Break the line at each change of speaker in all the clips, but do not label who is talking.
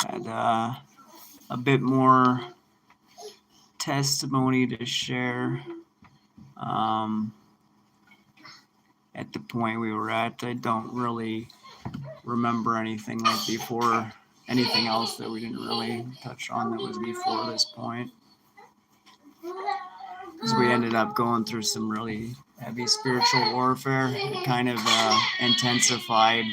had a bit more testimony to share. At the point we were at, I don't really remember anything like before, anything else that we didn't really touch on that was before this point. Because we ended up going through some really heavy spiritual warfare. It kind of intensified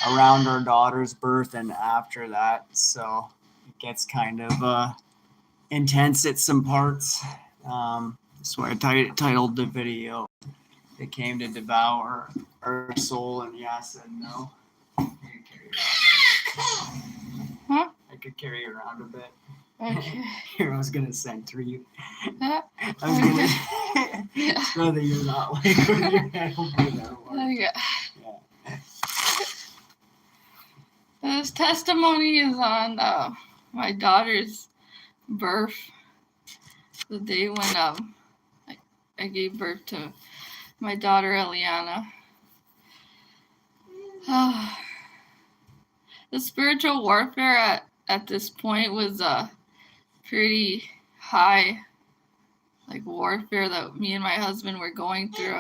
around our daughter's birth and after that. So it gets kind of intense at some parts. That's why I titled the video, "It came to devour our soul," and Yahh said no.
Huh?
I could carry you around a bit.
Okay.
Here, I was gonna center you. I was gonna. It's rather you're not like with your head over that one.
Okay.
Yeah.
This testimony is on my daughter's birth. The day when I gave birth to my daughter Eliana. The spiritual warfare at this point was pretty high, like warfare that me and my husband were going through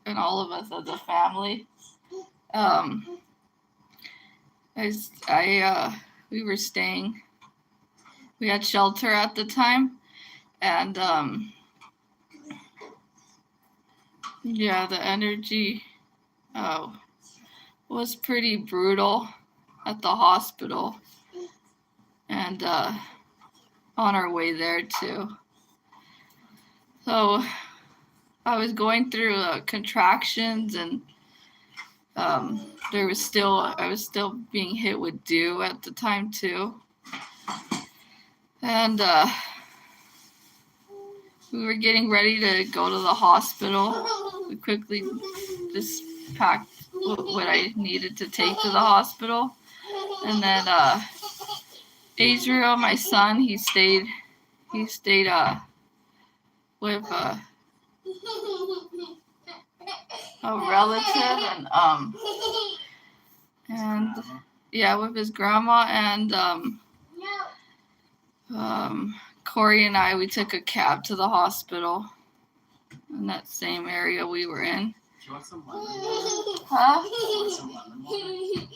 and all of us as a family. We were staying. We had shelter at the time, and the energy was pretty brutal at the hospital, and on our way there too. So I was going through contractions, and I was still being hit with dew at the time too, and we were getting ready to go to the hospital. We quickly just packed what I needed to take to the hospital, and then Israel, my son, he stayed with a relative, and with his grandma, and Corey and I, we took a cab to the hospital in that same area we were in.
Do you want some lemon?
Huh?
Do you want some lemon water?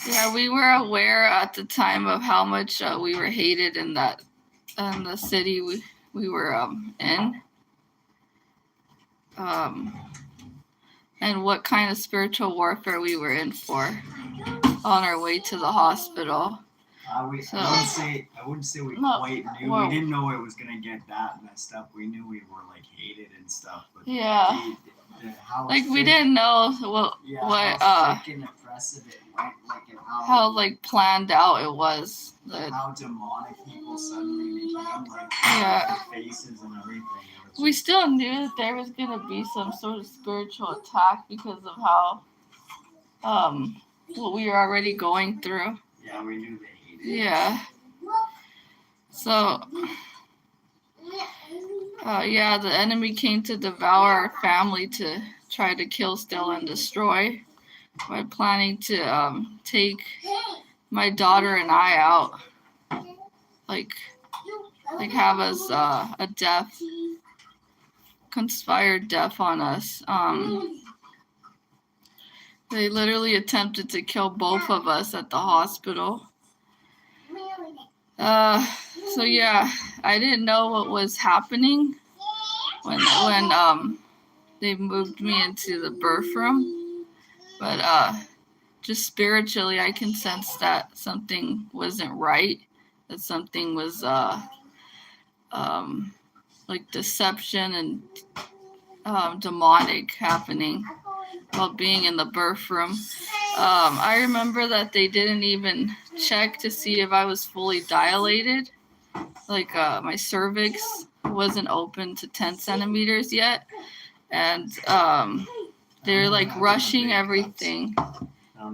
Yeah, we were aware at the time of how much we were hated in the city we were in, and what kind of spiritual warfare we were in for on our way to the hospital.
I wouldn't say we quite knew. We didn't know it was gonna get that messed up. We knew we were like hated and stuff, but
we didn't know
how thick and oppressive it went, like, and
how like planned out it was.
How demonic people suddenly became, like faces and everything.
We still knew that there was gonna be some sort of spiritual attack because of how what we were already going through.
Yeah, we knew they hated.
Yeah. So, the enemy came to devour our family, to try to kill, steal, and destroy by planning to take my daughter and I out, like have us a death, conspired death on us. They literally attempted to kill both of us at the hospital. I didn't know what was happening when they moved me into the birth room, but just spiritually, I can sense that something wasn't right, that something was like deception and demonic happening while being in the birth room. I remember that they didn't even check to see if I was fully dilated. Like my cervix wasn't open to 10 centimeters yet. And they're like rushing everything.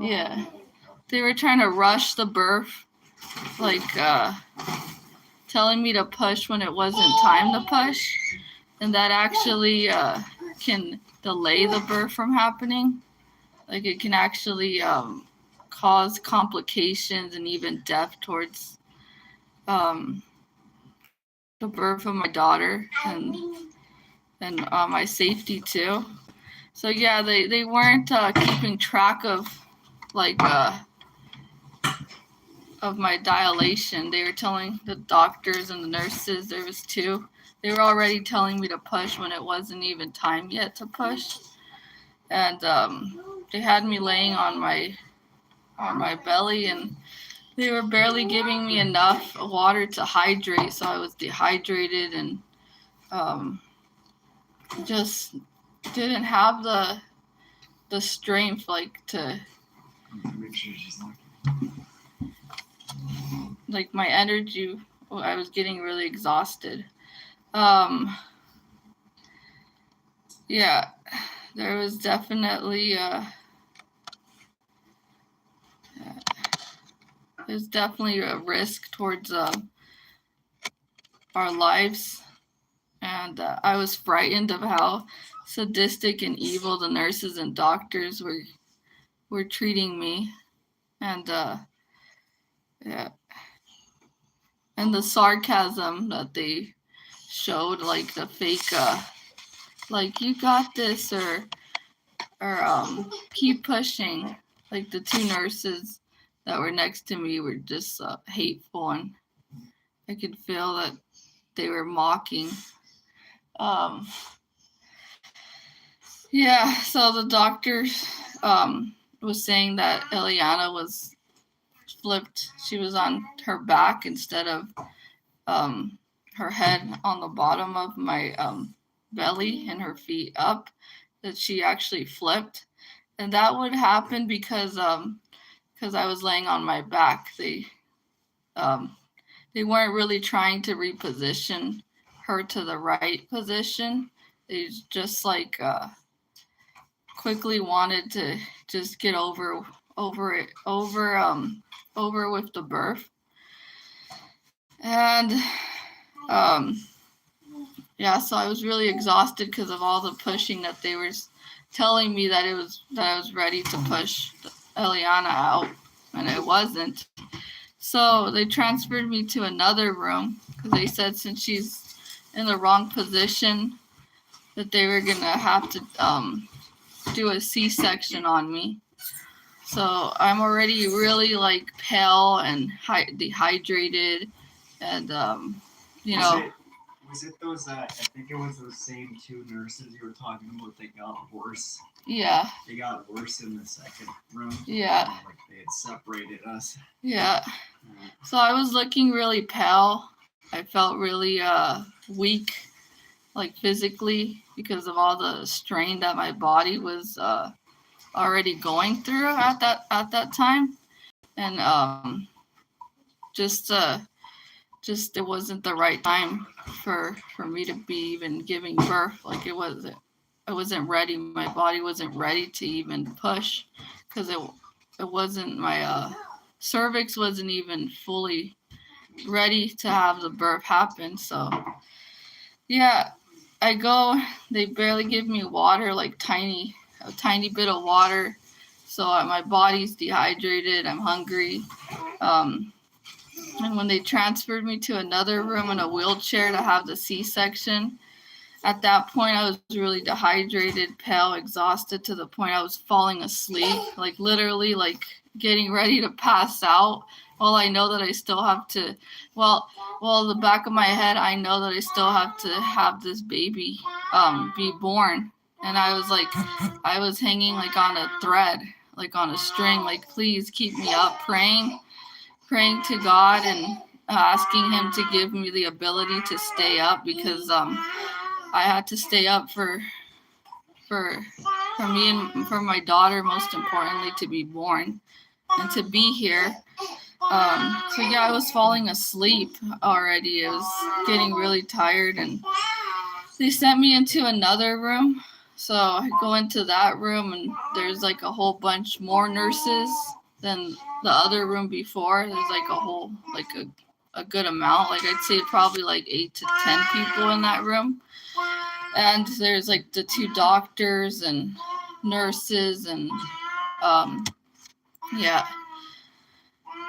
Yeah. They were trying to rush the birth, like telling me to push when it wasn't time to push. And that actually delay the birth from happening. Like it can actually cause complications and even death towards the birth of my daughter and my safety too. So yeah, they weren't keeping track of like of my dilation. They were telling the doctors and the nurses, there was two, they were already telling me to push when it wasn't even time yet to push. And they had me laying on my belly, and they were barely giving me enough water to hydrate, so I was dehydrated and just didn't have the strength like to
Make sure she's not.
Like my energy, I was getting really exhausted. Yeah, there was definitely there's definitely a risk towards our lives, and I was frightened of how sadistic and evil the nurses and doctors were treating me, and yeah, and the sarcasm that they showed, like the fake like you got this, or keep pushing. Like the two nurses that were next to me were just hateful, and I could feel that they were mocking. Yeah, so the doctor was saying that Eliana was flipped. She was on her back instead of her head on the bottom of my belly and her feet up, that she actually flipped. And that would happen because I was laying on my back. They weren't really trying to reposition her to the right position. They just like quickly wanted to just get over with the birth. And yeah, so I was really exhausted because of all the pushing that they were telling me that I was ready to push Eliana out, and it wasn't. So they transferred me to another room because they said since she's in the wrong position that they were gonna have to do a C-section on me. So I'm already really like pale and dehydrated, and you know.
Was it those? I think it was those same two nurses you were talking about. They got worse.
Yeah.
They got worse in the second room.
Yeah.
Like they had separated us.
Yeah. So I was looking really pale. I felt really weak, like physically, because of all the strain that my body was already going through at that time, and just it wasn't the right time for me to be even giving birth. Like I wasn't ready. My body wasn't ready to even push, because it wasn't, my cervix wasn't even fully ready to have the birth happen. So yeah, I go, they barely give me water, like a tiny bit of water. So my body's dehydrated, I'm hungry. And when they transferred me to another room in a wheelchair to have the C-section, at that point I was really dehydrated, pale, exhausted, to the point I was falling asleep, like literally like getting ready to pass out. Well, I know that I still have to, well, the back of my head, I know that I still have to have this baby be born. And I was hanging like on a thread, like on a string, like please keep me up, praying to God and asking him to give me the ability to stay up, because I had to stay up for me and for my daughter, most importantly, to be born and to be here. So yeah, I was falling asleep already. I was getting really tired, and they sent me into another room. So I go into that room, and there's like a whole bunch more nurses than the other room before. There's like a whole, like a good amount. Like I'd say probably like 8 to 10 people in that room. And there's like the 2 doctors and nurses and yeah.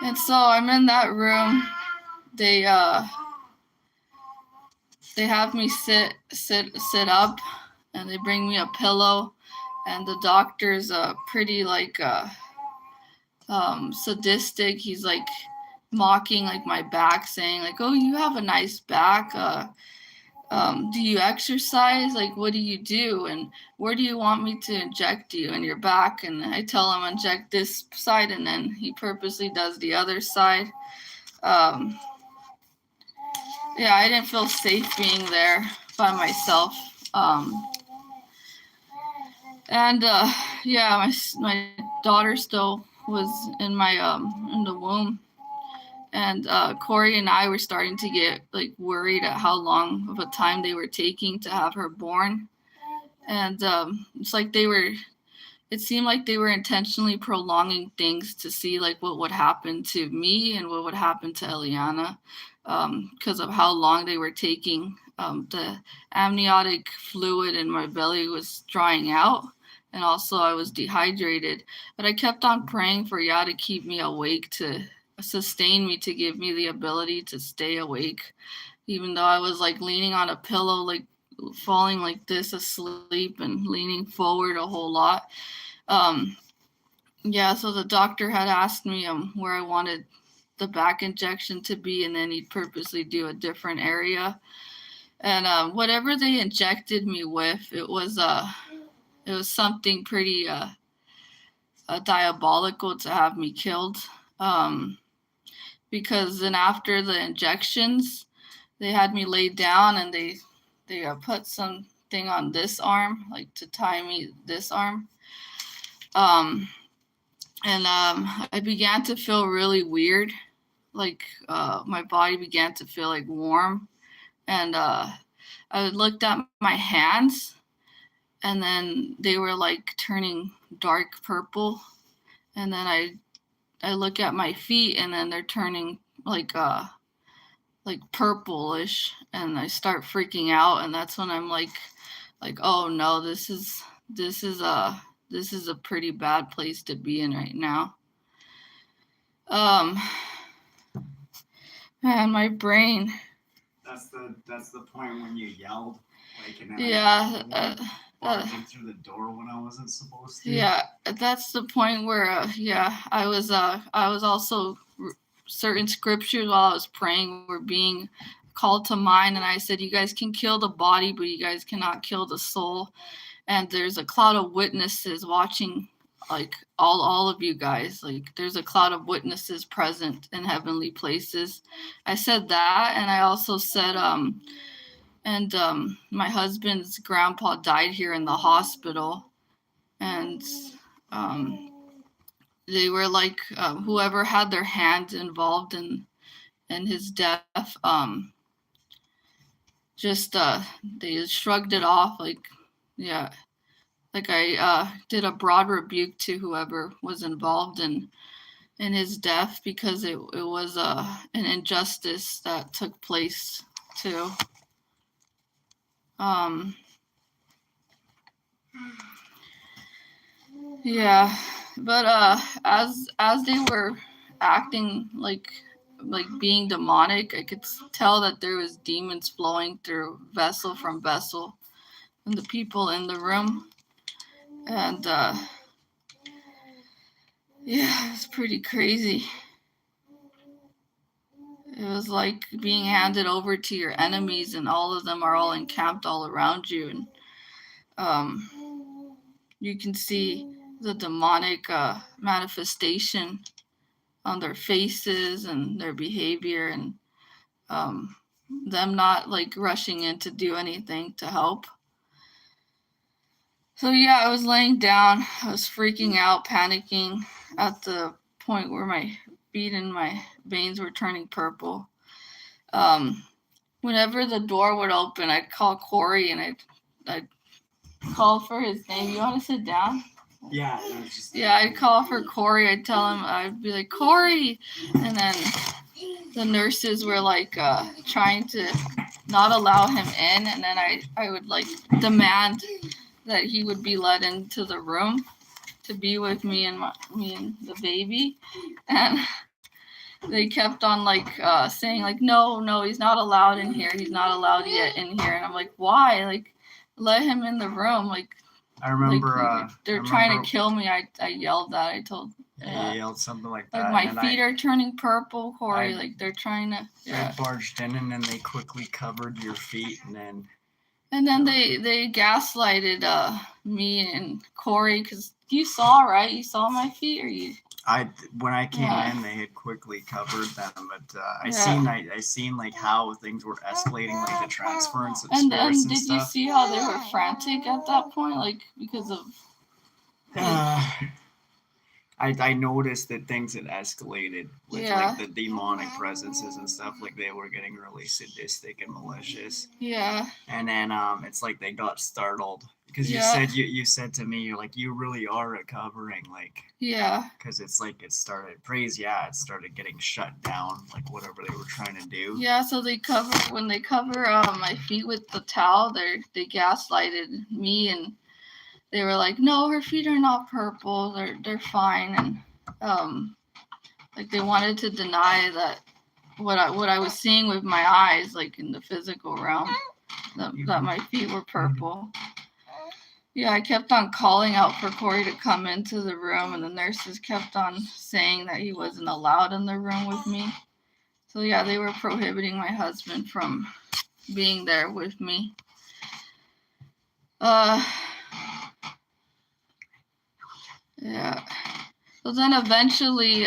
And so I'm in that room. They have me sit up, and they bring me a pillow, and the doctor's pretty like sadistic. He's like mocking like my back, saying like, "Oh, you have a nice back. Do you exercise? Like, what do you do? And where do you want me to inject you in your back?" And I tell him inject this side, and then he purposely does the other side. Yeah, I didn't feel safe being there by myself. And yeah, my daughter still was in my in the womb, and Corey and I were starting to get like worried at how long of a time they were taking to have her born. And it's like it seemed like they were intentionally prolonging things to see like what would happen to me and what would happen to Eliana, because of how long they were taking. The amniotic fluid in my belly was drying out, and also I was dehydrated. But I kept on praying for Yah to keep me awake, to sustain me, to give me the ability to stay awake, even though I was like leaning on a pillow, like falling like this asleep and leaning forward a whole lot. Yeah, so the doctor had asked me where I wanted the back injection to be, and then he'd purposely do a different area. And whatever they injected me with, it was something pretty diabolical to have me killed. Because then after the injections, they had me laid down, and they put something on this arm, like to tie me this arm. I began to feel really weird, like my body began to feel like warm, and I looked at my hands, and then they were like turning dark purple, and then I look at my feet, and then they're turning like purplish, and I start freaking out, and that's when I'm like, oh no, this is a pretty bad place to be in right now. Man, my brain.
That's the point when you yelled, like, and
Yeah.
barging through the door when I wasn't supposed to.
Yeah, that's the point where I was also certain scriptures while I was praying were being called to mind, and I said, you guys can kill the body, but you guys cannot kill the soul. And there's a cloud of witnesses watching, like all of you guys. Like there's a cloud of witnesses present in heavenly places. I said that, and I also said my husband's grandpa died here in the hospital, and they were like whoever had their hand involved in his death, they shrugged it off, like, yeah, like I did a broad rebuke to whoever was involved in his death, because it was an injustice that took place too. Yeah, but as they were acting like being demonic, I could tell that there was demons flowing through vessel from vessel and the people in the room. And yeah, it's pretty crazy. It was like being handed over to your enemies, and all of them are all encamped all around you, and you can see the demonic manifestation on their faces and their behavior, and them not like rushing in to do anything to help. So yeah, I was laying down, I was freaking out, panicking at the point where my feet and my veins were turning purple. Whenever the door would open, I'd call Corey, and I'd call for his name. You want to sit down?
Yeah.
I'd call for Corey. I'd tell him, I'd be like, Corey, and then the nurses were like trying to not allow him in, and then I would like demand that he would be let into the room to be with me and the baby, and they kept on like saying like no, he's not allowed in here, he's not allowed yet in here, and I'm like, why? Like, let him in the room. Like,
I remember
like, they're trying to kill me. I yelled that. I told.
Yeah, he yelled something like that.
Like, my feet are turning purple, Corey. Like, they're trying to.
Yeah. I barged in, and then they quickly covered your feet, and then.
And then they gaslighted me and Corey, because you saw, right? You saw my feet, or you?
When I came in, they had quickly covered them, but I seen like how things were escalating, like the transference of spirits and stuff.
Did you see how they were frantic at that point, like because of?
I noticed that things had escalated with like the demonic presences and stuff. Like they were getting really sadistic and malicious.
Yeah.
And then it's like they got startled because you said to me, you're like, you really are recovering, like.
Yeah.
Because it's like it started getting shut down, like whatever they were trying to do.
Yeah. So they cover my feet with the towel. They gaslighted me, and they were like, no, her feet are not purple. They're fine. And like they wanted to deny that what I was seeing with my eyes, like in the physical realm, that my feet were purple. Yeah, I kept on calling out for Corey to come into the room, and the nurses kept on saying that he wasn't allowed in the room with me. So yeah, they were prohibiting my husband from being there with me. Yeah. So then eventually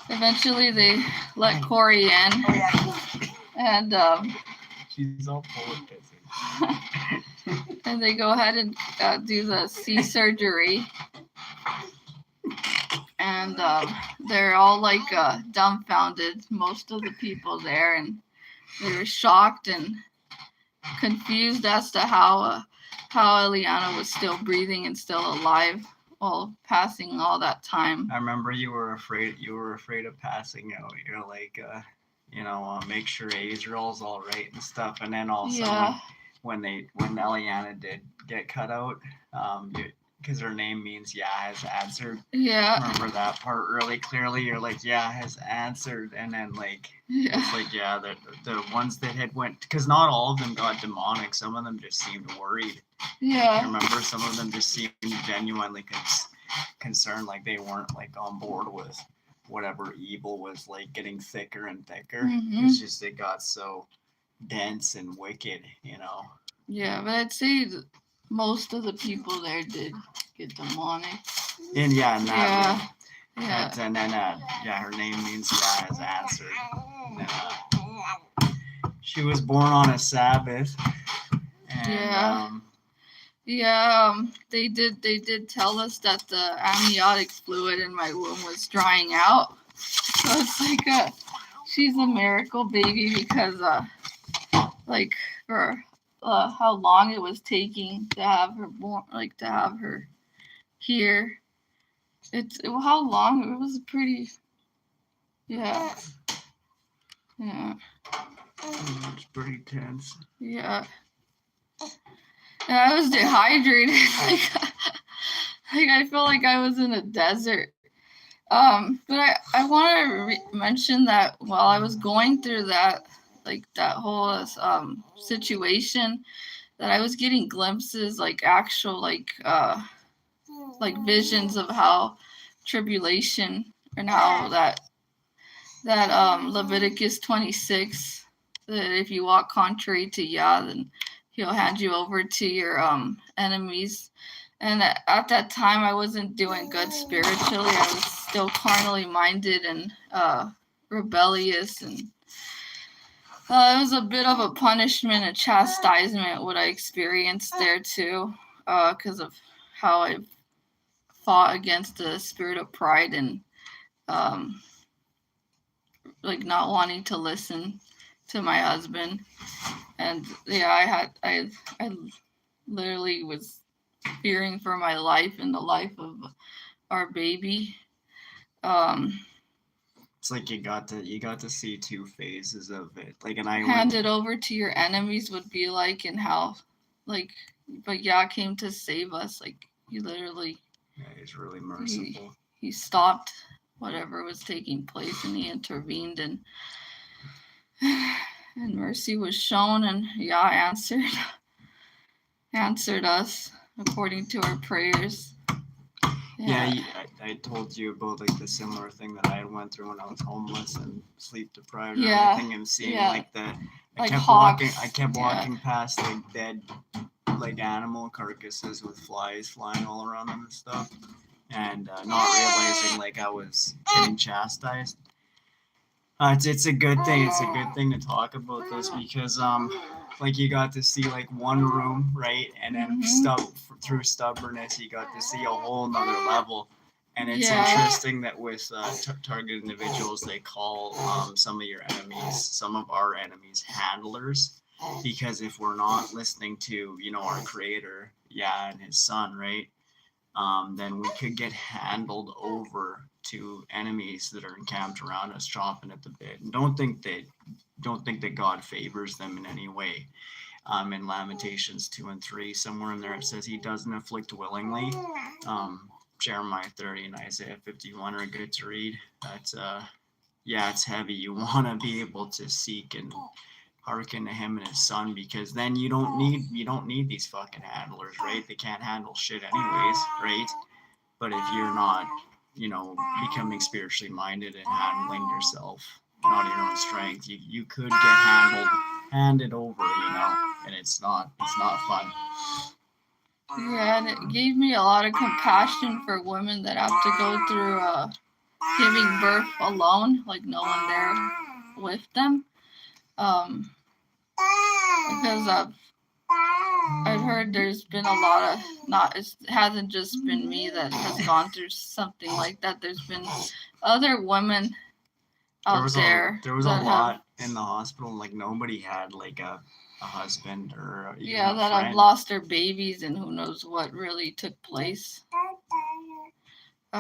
they let Corey in, and
she's all full of kisses.
And they go ahead and do the C surgery, and they're all like dumbfounded, most of the people there, and they were shocked and confused as to how Eliana was still breathing and still alive while passing all that time.
I remember you were afraid of passing out. You're like, make sure Azrael's all right and stuff. And then also when Eliana did get cut out, because her name means Yahh has answered.
Yeah.
I remember that part really clearly. You're like, Yahh has answered, and then like it's like the ones that had went, because not all of them got demonic. Some of them just seemed worried.
Yeah.
I remember some of them just seemed genuinely concerned, like they weren't like on board with whatever evil was like getting thicker and thicker. Mm-hmm. It's just it got so dense and wicked,
Yeah, but I'd say most of the people there did get demonic.
And that room. And then her name means Yahh has answered. She was born on a Sabbath. And,
they did tell us that the amniotic fluid in my womb was drying out. So it's like she's a miracle baby because like for how long it was taking to have her born, like to have her here. How long? It was pretty. Yeah.
It's pretty tense.
Yeah. And I was dehydrated. like I felt like I was in a desert. But I want to mention that while I was going through that, like that whole situation, that I was getting glimpses, like actual, like visions of how tribulation, and how that Leviticus 26, that if you walk contrary to Yahh, then he'll hand you over to your enemies. And at that time, I wasn't doing good spiritually. I was still carnally minded and rebellious, and it was a bit of a punishment, a chastisement, what I experienced there too, because of how I fought against the spirit of pride and like not wanting to listen to my husband. And I literally was fearing for my life and the life of our baby.
it's like you got to see two phases of it. Like, and I
hand
went,
it over to your enemies would be like, and how, like, but Yah came to save us. Like, he literally,
yeah, he's really merciful.
he stopped whatever was taking place, and he intervened, and mercy was shown, and Yah answered us according to our prayers.
Yeah, I told you about like the similar thing that I went through when I was homeless and sleep deprived and everything, and seeing like the I kept walking past like dead like animal carcasses with flies flying all around them and stuff, and not realizing like I was getting chastised. It's a good thing. It's a good thing to talk about this because like you got to see like one room, right, and then through stubbornness you got to see a whole nother level. And it's interesting that with targeted individuals, they call some of our enemies handlers, because if we're not listening to our creator, and his son, right, then we could get handled over to enemies that are encamped around us, chomping at the bit. And don't think that God favors them in any way. In Lamentations 2:3, somewhere in there it says he doesn't afflict willingly. Jeremiah 30 and Isaiah 51 are good to read. But it's heavy. You want to be able to seek and hearken to him and his son, because then you don't need these fucking handlers, right? They can't handle shit anyways, right? But if you're not, becoming spiritually minded and handling yourself, not your own strength, you could get handed over, and it's not fun.
Yeah, and it gave me a lot of compassion for women that have to go through giving birth alone, like no one there with them. Because I've heard there's been a lot of it hasn't just been me that has gone through something like that. There's been other women out there.
There was a lot in the hospital. Like nobody had like a husband or even a
that
friend.
have lost their babies, and who knows what really took place. So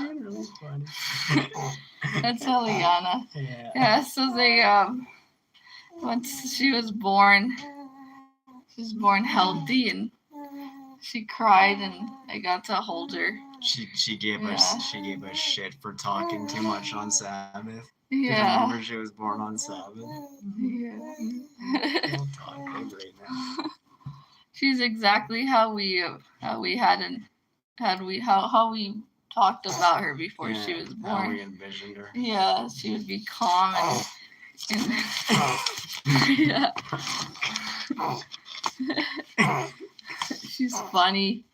really funny.
That's Eliana. So they once she was born healthy, and she cried, and I got to hold her.
She gave us shit for talking too much on Sabbath.
Yeah.
Remember she was born on Sabbath.
Yeah.
Don't talk good right now.
She's exactly how we talked about her before she was born.
How we envisioned her.
Yeah, she would be calm and yeah. She's funny.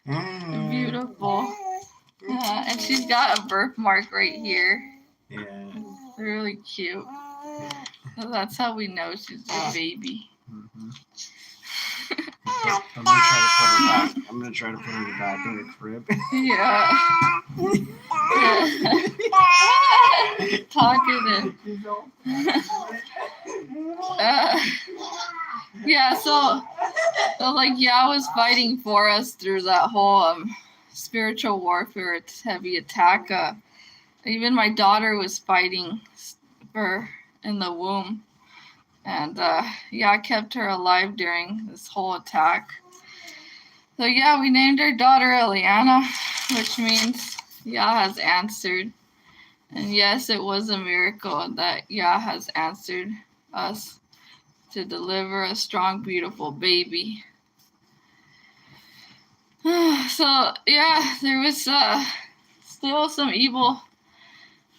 Beautiful. And she's got a birthmark right here.
Yeah.
It's really cute. So that's how we know she's a baby.
Mm-hmm. I'm gonna try to put her back in the crib. Yeah.
Talking so like Yah was fighting for us through that whole spiritual warfare. It's heavy attack. Even my daughter was fighting for in the womb. And Yah kept her alive during this whole attack. So we named our daughter Eliana, which means Yah has answered. And yes, it was a miracle that Yah has answered us to deliver a strong, beautiful baby. So there was still some evil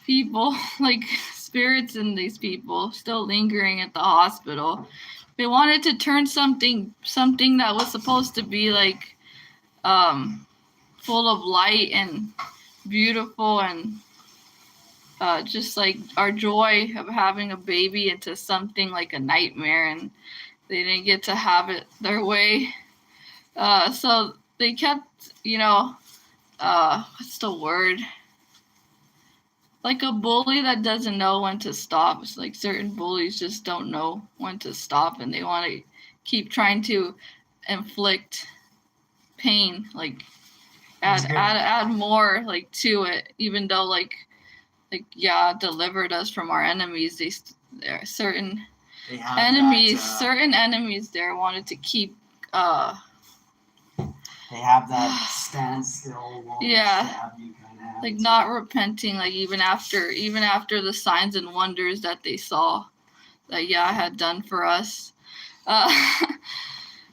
people, like spirits in these people, still lingering at the hospital. They wanted to turn something that was supposed to be like full of light and beautiful and just like our joy of having a baby into something like a nightmare, and they didn't get to have it their way. So they kept, what's the word? Like a bully that doesn't know when to stop. It's like certain bullies just don't know when to stop, and they want to keep trying to inflict pain, like
That's good.
add more like to it, even though like Yah delivered us from our enemies. There are certain
They have
enemies,
that,
certain enemies there wanted to keep
they have that standstill, won't
Yeah.
stab you kind of
like not repenting, like even after the signs and wonders that they saw that Yah had done for us.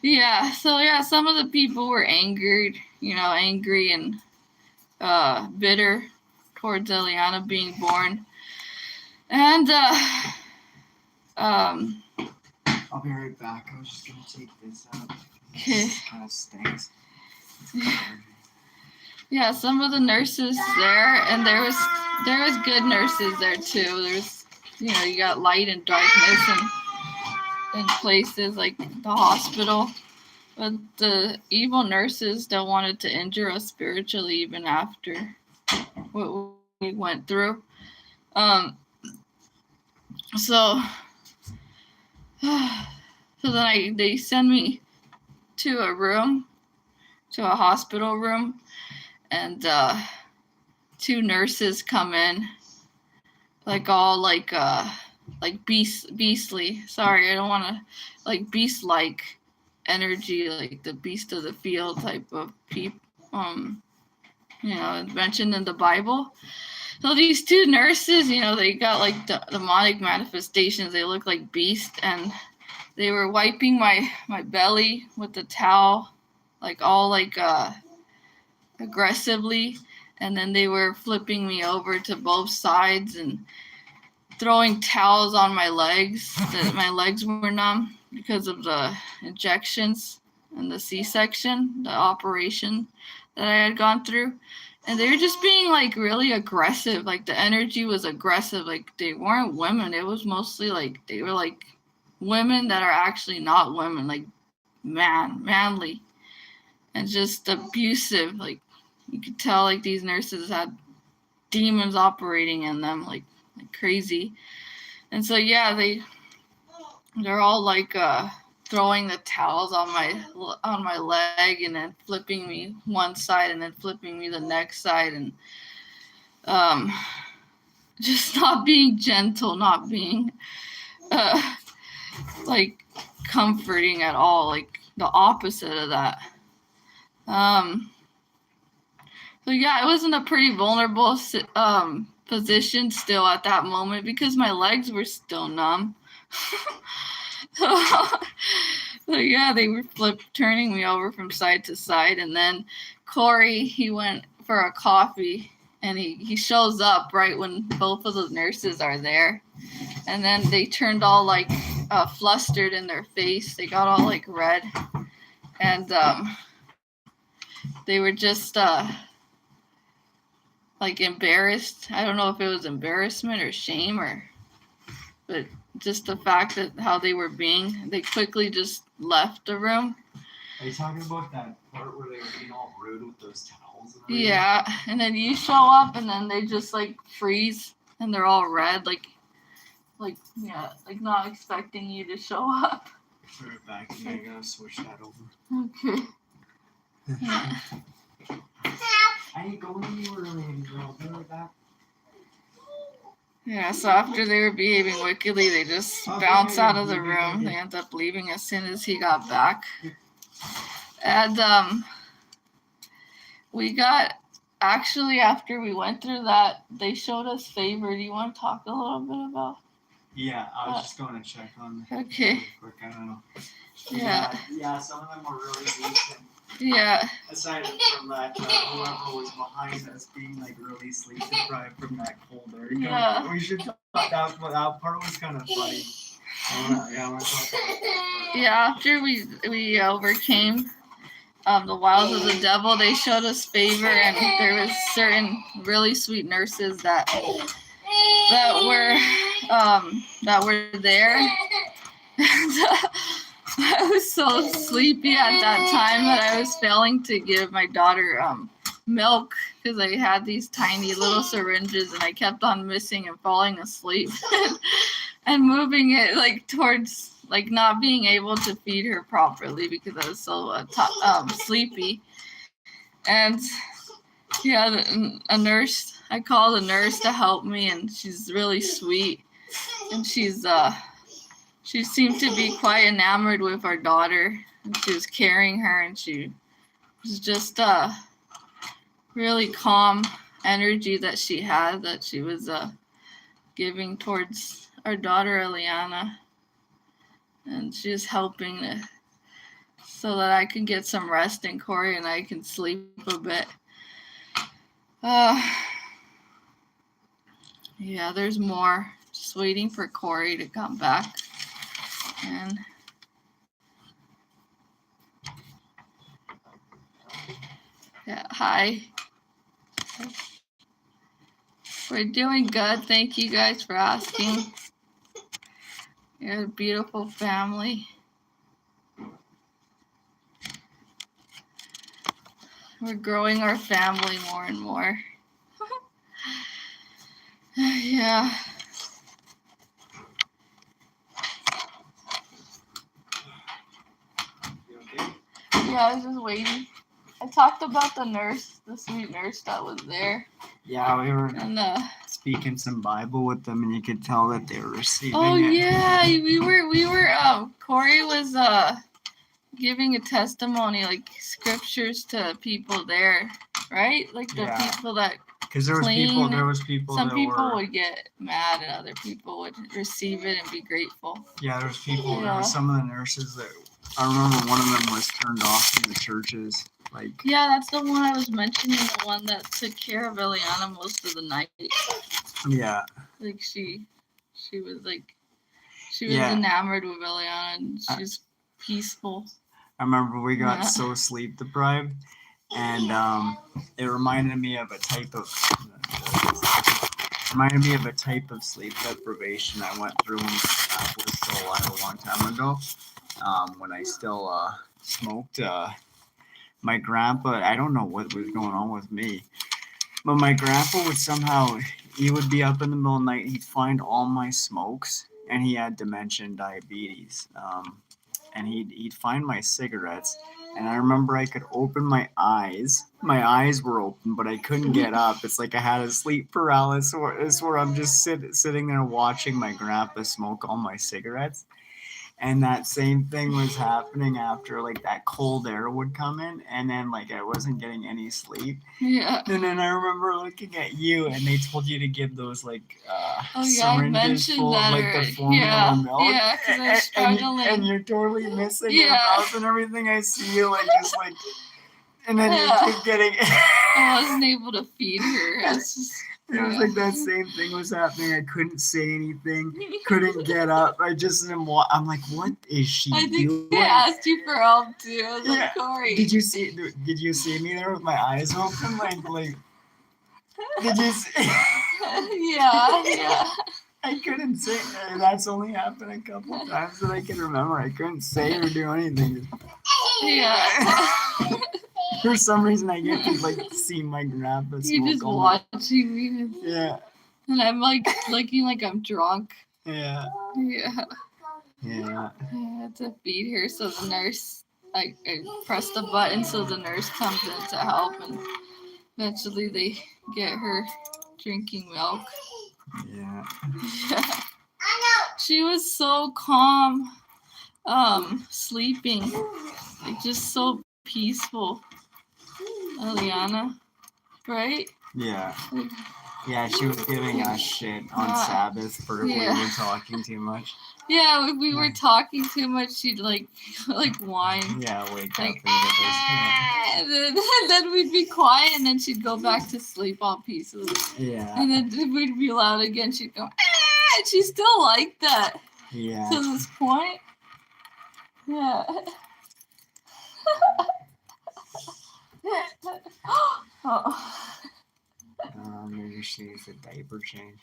Yeah, so yeah, some of the people were angry and bitter towards Eliana being born. And
I'll be right back. I was just gonna take this out.
Okay.
This kind of stinks.
Yeah, some of the nurses there, and there was good nurses there too. There's you got light and darkness in places like the hospital. But the evil nurses still wanted to injure us spiritually even after what we went through. So then they send me to a hospital room, and 2 nurses come in, like all like beastly. Sorry, I don't want to like beast-like energy, like the beast of the field type of people. Mentioned in the Bible. So these 2 nurses, they got like the demonic manifestations. They look like beasts, and they were wiping my belly with the towel, like all like aggressively, and then they were flipping me over to both sides and throwing towels on my legs. My legs were numb because of the injections and the C-section, the operation that I had gone through. And they were just being like really aggressive. Like the energy was aggressive. Like they weren't women. It was mostly like they were like women that are actually not women, like manly, and just abusive. Like you could tell like these nurses had demons operating in them like crazy. And so yeah, they're all like throwing the towels on my leg, and then flipping me one side and then flipping me the next side, and just not being gentle, not being like comforting at all, like the opposite of that. So yeah, I was in a pretty vulnerable position still at that moment because my legs were still numb. So yeah, they were turning me over from side to side, and then Corey, he went for a coffee, and he shows up right when both of the nurses are there, and then they turned all like flustered in their face. They got all like red, and they were just like embarrassed. I don't know if it was embarrassment or shame but just the fact that how they were being, they quickly just left the room.
Are you talking about that part where they were being all rude with those towels?
Yeah, and then you show up, and then they just like freeze, and they're all red, like not expecting you to show up.
Put it back, and I gotta switch that over.
Okay. Yeah.
I ain't going anywhere, girl. Be right back.
Yeah, so after they were behaving wickedly, they just bounced out of the room. They ended up leaving as soon as he got back. And we got, actually, after we went through that, they showed us favor. Do you want to talk a little bit about?
Yeah, I was just going to check on
Okay.
Really quick. I don't know.
Yeah.
Yeah, some of them were really decent.
Yeah.
Aside from that, whoever was behind us being like really sleep deprived from that cold air.
Yeah.
We should talk that part was kind of funny. I wanna talk about that.
Yeah, after we overcame the wiles of the devil, they showed us favor, and there was certain really sweet nurses that were there. I was so sleepy at that time that I was failing to give my daughter milk because I had these tiny little syringes, and I kept on missing and falling asleep and moving it like towards like not being able to feed her properly because I was so sleepy. And yeah, a nurse. I called a nurse to help me, and she's really sweet. And she seemed to be quite enamored with our daughter. And she was carrying her, and she was just really calm energy that she had, that she was giving towards our daughter Eliana. And she was helping so that I can get some rest, and Corey and I can sleep a bit. Yeah, there's more. Just waiting for Corey to come back. And yeah, hi. We're doing good. Thank you guys for asking. You're a beautiful family. We're growing our family more and more. Yeah. Yeah, I was just waiting. I talked about the nurse, the sweet nurse that was there.
Yeah, we were
And
speaking some Bible with them, and you could tell that they were receiving
oh
it.
yeah, we were Corey was giving a testimony, like scriptures to people there, right? Like the people that
because there was people
some
that
people
were,
would get mad and other people would receive it and be grateful.
Yeah, there was people. There were some of the nurses that I remember one of them was turned off from the churches. Like, yeah,
that's the one I was mentioning, the one that took care of Eliana most of the night.
Yeah.
Like she was enamored with Eliana, and she's peaceful.
I remember we got so sleep deprived, and it reminded me of a type of sleep deprivation I went through when I was still alive a long time ago. When I still smoked. My grandpa, I don't know what was going on with me, but my grandpa he would be up in the middle of the night, he'd find all my smokes, and he had dementia and diabetes. And he'd find my cigarettes, and I remember I could open my eyes. My eyes were open, but I couldn't get up. It's like I had a sleep paralysis where I'm just sitting there watching my grandpa smoke all my cigarettes. And that same thing was happening after, like, that cold air would come in, and then, like, I wasn't getting any sleep.
Yeah.
And then I remember looking at you, and they told you to give those, like,
syringes
full of, like, the formula milk.
Yeah, because I was struggling.
And you're totally missing your mouth and everything. I see you, like, just, like, and then you keep getting...
I wasn't able to feed her.
It was like that same thing was happening. I couldn't say anything, couldn't get up. I'm like, what is she doing?
I think I asked you for help too. I was like, Corey.
Did you see me there with my eyes open? Like did you see? Yeah. I couldn't say. That's only happened a couple times that I can remember. I couldn't say or do anything.
Yeah.
For some reason, I get to like see my grandpa smoke.
You just watching me.
Yeah.
And I'm like looking like I'm drunk.
Yeah.
Yeah.
Yeah.
I had to feed her, so the nurse, I pressed the button so the nurse comes in to help, and eventually they get her drinking milk.
Yeah.
Yeah. She was so calm, sleeping, like just so peaceful. Eliana, right?
Yeah. Yeah, she was giving us shit on Sabbath for if we were talking too much.
Yeah, if we were talking too much, she'd like whine.
Yeah, wake
like,
up
and then we'd be quiet, and then she'd go back to sleep all peacefully.
Yeah.
And then we'd be loud again. She'd go, and she's still like that.
Yeah.
To this point. Yeah.
Maybe she needs a diaper change.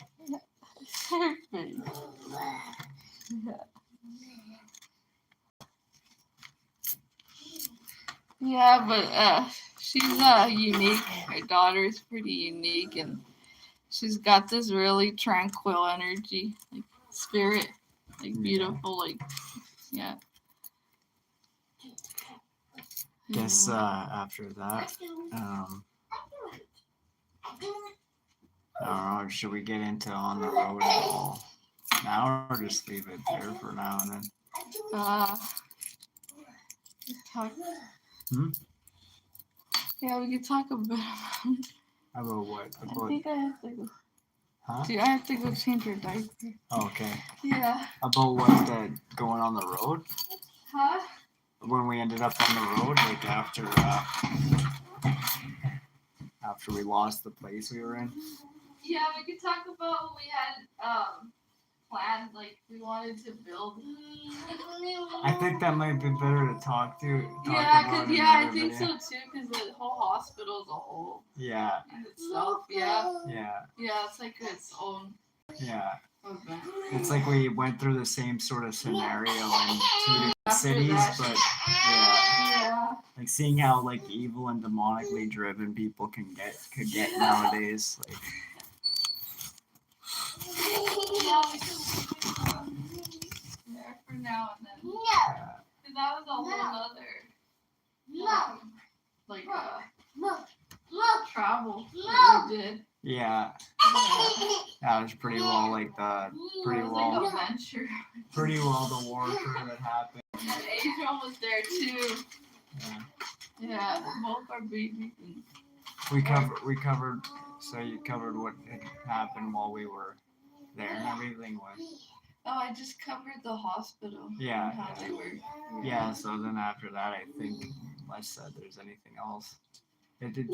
Yeah, but she's unique. Her daughter's pretty unique, and she's got this really tranquil energy, like spirit, like beautiful, like Yeah.
Guess after that, I don't know. Should we get into on the road at all now, or just leave it there for now and then?
Talk.
Hmm?
Yeah, we can talk a bit
About what?
I
About,
think I have to go.
huh?
Dude, I have to go change your diaper.
Oh, okay.
Yeah.
About what? Going on the road?
Huh?
When we ended up on the road, like after we lost the place we were in.
Yeah, we could talk about what we had planned, like we wanted to build.
I think that might be better to talk
Yeah,
about
cause
in
I
another
think
video.
so too. Cause the whole hospital is a whole
Yeah.
in itself. Yeah.
Yeah.
Yeah, it's like its own
Yeah.
event.
It's like we went through the same sort of scenario in two different
After
cities,
that,
but yeah.
Yeah.
Like seeing how like evil and demonically driven people could get nowadays. Like,
Yeah, we can there for now and then.
yeah.
Cause that was a whole other like travel that we did.
Yeah. That was pretty well like
It was like adventure.
pretty well the warfare that happened.
Adrian was there too.
Yeah.
Yeah, both our babies.
We covered. So you covered what had happened while we were there and everything was.
Oh, I just covered the hospital.
Yeah.
And how they were.
Yeah. So then after that, I think unless there's anything else. It did.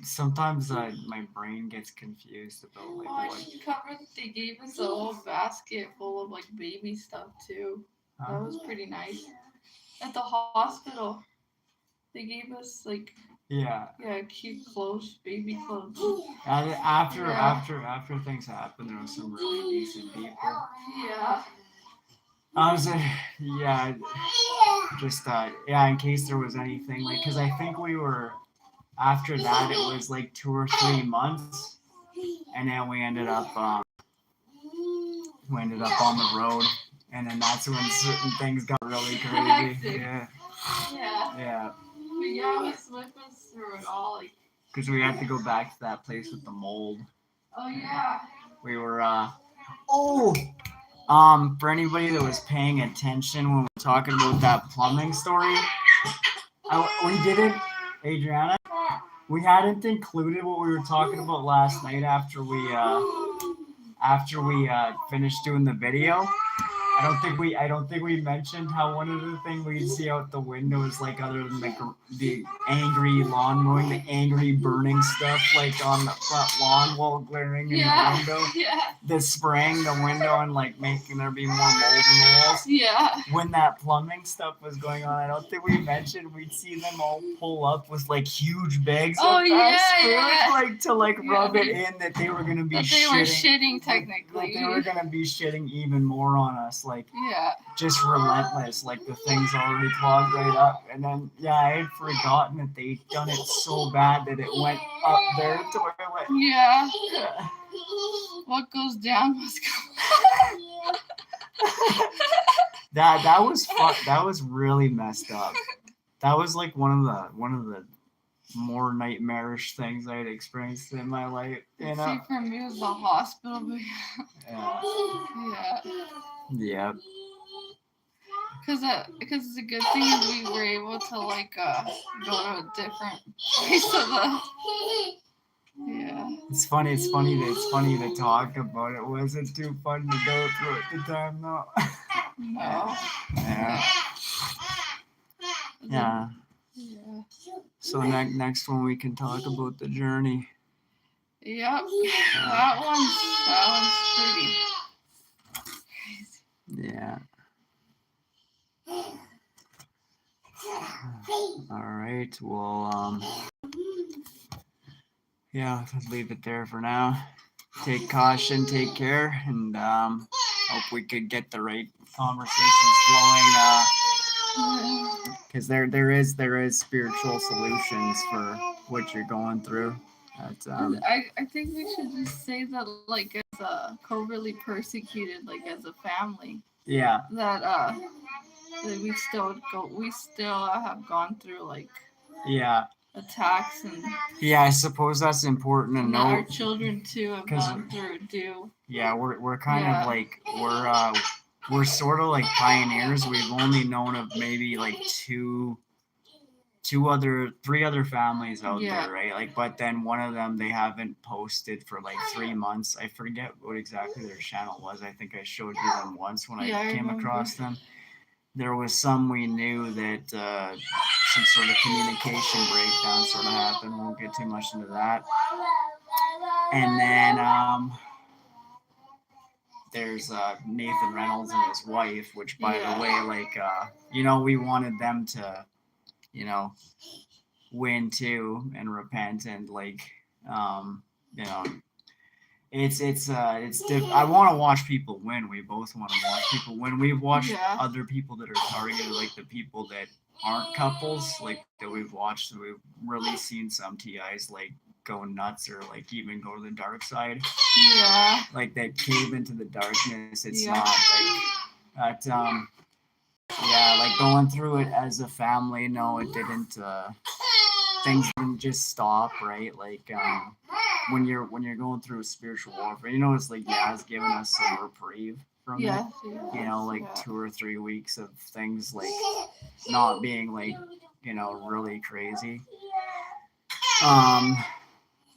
Sometimes my brain gets confused about like
Oh, I
what.
just covered. They gave us a whole basket full of like baby stuff too. That was pretty nice. At the hospital, they gave us like
Yeah.
cute clothes, baby clothes.
After things happened, there was some really decent people.
Yeah.
I was just in case there was anything like because I think we were after that it was like 2 or 3 months, and then we ended up on the road, and then that's when certain things got really crazy. Yeah.
Yeah.
Yeah.
But yeah, it was with us through it all. Like.
Because we had to go back to that place with the mold.
Oh yeah.
We were for anybody that was paying attention when we were talking about that plumbing story, we didn't, Adriana, we hadn't included what we were talking about last night after we finished doing the video. I don't think we mentioned how one of the things we'd see out the window is like other than like the angry lawn mowing, the angry burning stuff like on the front lawn while glaring in the window.
Yeah.
The spraying the window and like making there be more mold in the walls.
Yeah.
When that plumbing stuff was going on, I don't think we mentioned we'd see them all pull up with like huge bags of like to like rub it in that they were gonna be
shitting technically.
Like they were gonna be shitting even more on us. Like just relentless, like the thing's already clogged right up, and then I had forgotten that they'd done it so bad that it went up there to where it went.
Yeah. What goes down must go.
That was fun. That was really messed up. That was like one of the more nightmarish things I had experienced in my life. You know?
See, for me, it was the hospital. But
Yeah.
Because the good thing is we were able to like go to a different place of the. Yeah.
It's funny to talk about. It wasn't too fun to go through at the time, though.
No.
Yeah. Yeah.
Yeah.
So next one we can talk about the journey.
Yep. That one's pretty crazy.
Yeah. All right. Well, let's leave it there for now. Take caution, take care, and hope we could get the right conversations flowing. Because there is spiritual solutions for what you're going through.
I think we should just say that like as covertly persecuted, like as a family.
Yeah.
That Like, we still have gone through like
Yeah.
attacks and
Yeah, I suppose that's important to
that our
note.
children too have
'Cause-
gone through too.
Yeah, we're kind
Yeah.
of like we're sort of like pioneers. We've only known of maybe like three other families out
Yeah.
there, right? Like, but then one of them they haven't posted for like 3 months. I forget what exactly their channel was. I think I showed you them once when
Yeah,
I
I
came
remember.
across them. There was some we knew that some sort of communication breakdown sort of happened. Won't get too much into that. And then there's Nathan Reynolds and his wife, which by the way, like we wanted them to, win too and repent and like you know I want to watch people win. We both want to watch people win. We've watched other people that are targeted, like the people that aren't couples, like that we've watched. We've really seen some TIs like go nuts or like even go to the dark side.
Yeah.
Like that cave into the darkness. It's
Yeah.
not like that. Yeah, like going through it as a family. No, it didn't. Things didn't just stop, right? Like when you're going through spiritual warfare, it's like Yah's given us some reprieve from it. Like 2 or 3 weeks of things like not being like really crazy.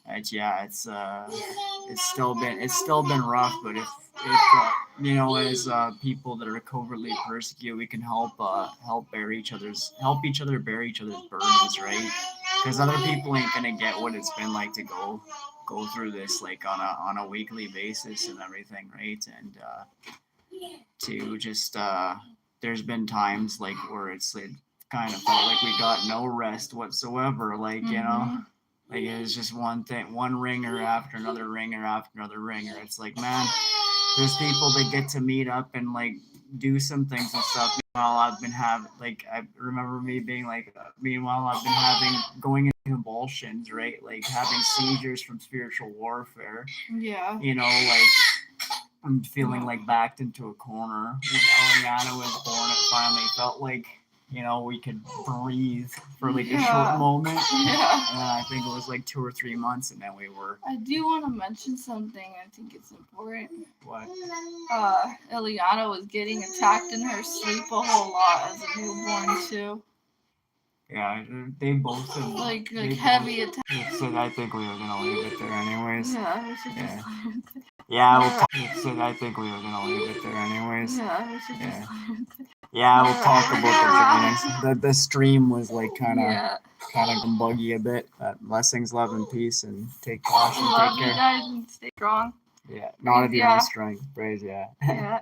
It's still been rough, but if as people that are covertly persecuted, we can help each other bear each other's burdens, right? Because other people ain't gonna get what it's been like to go through this like on a weekly basis and everything, right? And to just there's been times like where it kind of felt like we got no rest whatsoever, like like it was just one ringer after another ringer after another ringer. It's like, man, there's people that get to meet up and like do some things and stuff. Meanwhile, I've been having I remember me being like, going into convulsions, right? Like having seizures from spiritual warfare.
Yeah.
Like I'm feeling like backed into a corner. When Eliana was born, it finally felt like we could breathe for like a short moment.
Yeah.
And I think it was like 2 or 3 months, and then we were.
I do want to mention something. I think it's important.
What?
Eliana was getting attacked in her sleep a whole lot as a newborn too.
Yeah, they both have
like heavy attacks.
So I think we were gonna leave it there anyways.
Yeah, we should just leave it there.
Yeah, so I think we were gonna leave it there anyways.
Yeah, we should just leave it there.
Yeah, we'll talk about the the stream was like kind of buggy a bit. But blessings, love, and peace, and take caution.
Love
take care.
You guys and stay strong.
Yeah, not of your own strength. Praise Yah.
Yeah.